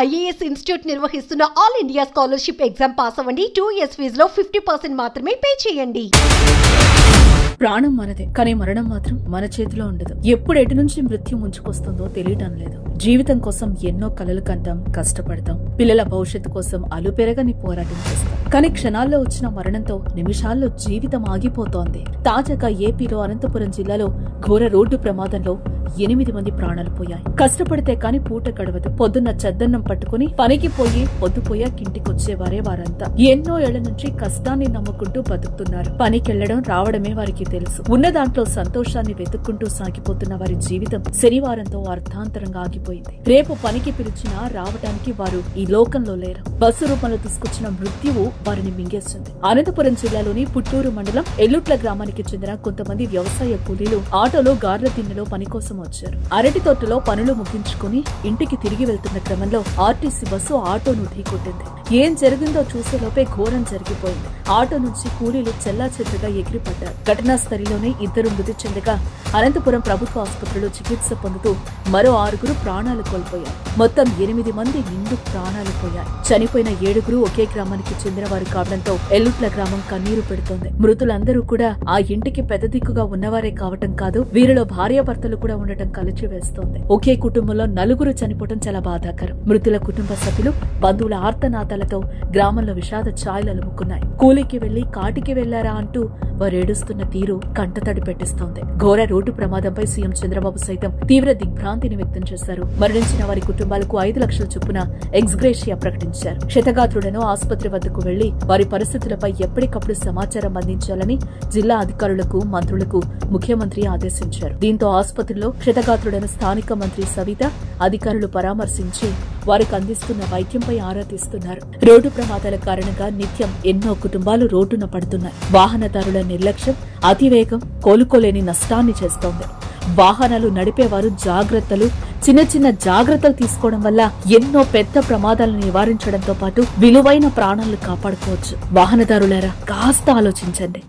IAS institute నిర్వహిస్తున్న all India scholarship exam pass అవ్వండి. 2 years ఫీజులో 50% మాత్రమే పే చేయండి. ప్రాణం మనదే, కానీ మరణం మాత్రం మన చేతిలో ఉండదు. ఎప్పుడు ఎటు నుంచి మృత్యు ముంచుకొస్తుందో తెలియటం లేదు. జీవితం కోసం ఎన్నో కలలు కంటాం, కష్టపడతాం. పిల్లల భవిష్యత్తు కోసం అలుపెరగని పోరాటం చేస్తాం. కానీ క్షణాల్లో వచ్చిన మరణంతో నిమిషాల్లో జీవితం ఆగిపోతోంది. తాజాగా ఏపీలో అనంతపురం జిల్లాలో ఘోర రోడ్డు ప్రమాదంలో 8 మంది ప్రాణాలు పోయాయి. కష్టపడితే కాని పూట గడవదు. పొద్దున్న చద్దన్నం పట్టుకుని పనికి పోయి పొద్దుపోయాక ఇంటికొచ్చేవారే వారంతా. ఎన్నో ఏళ్ల నుంచి కష్టాన్ని నమ్ముకుంటూ బతుకుతున్నారు. పనికెళ్లడం రావడమే వారికి తెలుసు. ఉన్న దాంట్లో సంతోషాన్ని వెతుక్కుంటూ సాగిపోతున్న వారి జీవితం శనివారంతో అర్థాంతరంగా ఆగిపోయింది. రేపు పనికి పిలిచినా రావడానికి వారు ఈ లోకంలో లేరు. బస్సు రూపంలో తీసుకొచ్చిన మృత్యువు వారిని మింగేస్తుంది. అనంతపురం జిల్లాలోని పుట్టూరు మండలం ఎల్లుట్ల గ్రామానికి చెందిన కొంతమంది వ్యవసాయ కూలీలు ఆటోలో గార్ల తిన్నెలో పని కోసం వచ్చారు. అరటి తోటలో పనులు ముగించుకుని ఇంటికి తిరిగి వెళ్తున్న క్రమంలో ఆర్టీసీ బస్సు ఆటోను ఢీకొట్టింది. ఏం జరిగిందో చూసేలోపే ఘోరం జరిగిపోయింది. ఆటో నుంచి కూలీలు చెల్లాచెదురుగా ఎగిరిపడ్డారు. ఘటనా స్థలిలోనే 2 మృతి చెందగా అనంతపురం ప్రభుత్వ ఆసుపత్రిలో చికిత్స పొందుతూ మరో 6 ప్రాణాలు కోల్పోయారు. మొత్తం 8 మంది నిండు ప్రాణాలు పోయారు. చనిపోయిన 7 ఒకే గ్రామానికి చెందిన వారు కావడంతో ఎల్లుట్ల గ్రామం కన్నీరు పెడుతోంది. మృతులందరూ కూడా ఆ ఇంటికి పెద్ద దిక్కుగా ఉన్నవారే కావటం కాదు, వీరిలో భార్యాభర్తలు కూడా ఉండటం కలిసి వేస్తోంది. ఒకే కుటుంబంలో 4 చనిపోవడం చాలా బాధాకరం. మృతుల కుటుంబ సభ్యులు, బంధువుల ఆర్తనాదాలతో గ్రామంలో విషాద ఛాయలు అలుముకున్నాయి. కూలికి వెళ్లి కాటికి వెళ్లారా అంటూ వారు ఏడుస్తున్న తీరు కంటతడి పెట్టిస్తోంది. ఘోర రోడ్డు ప్రమాదంపై సీఎం చంద్రబాబు సైతం తీవ్ర దిగ్భ్రాంతిని వ్యక్తం చేశారు. మరణించిన వారి కుటుంబాలకు 5 లక్షల చొప్పున ఎక్స్గ్రేషియా ప్రకటించారు. క్షతగాత్రులను ఆసుపత్రి వద్దకు వెళ్లి వారి పరిస్థితులపై ఎప్పటికప్పుడు సమాచారం అందించాలని జిల్లా అధికారులకు, మంత్రులకు ముఖ్యమంత్రి ఆదేశించారు. దీంతో ఆసుపత్రిలో క్షతగాత్రులను స్థానిక మంత్రి సవిత అధికారులు పరామర్శించి వారికి అందిస్తున్న వైద్యంపై ఆరా తీస్తున్నారు. రోడ్డు ప్రమాదాల కారణంగా నిత్యం ఎన్నో కుటుంబాలు రోడ్డున పడుతున్నాయి. వాహనదారుల నిర్లక్ష్యం, అతివేగం కోలుకోలేని నష్టాన్ని చేస్తోంది. వాహనాలు నడిపేవారు చిన్న చిన్న జాగ్రత్తలు తీసుకోవడం వల్ల ఎన్నో పెద్ద ప్రమాదాలను నివారించడంతో పాటు విలువైన ప్రాణాలను కాపాడుకోవచ్చు. వాహనదారులారా కాస్త ఆలోచించండి.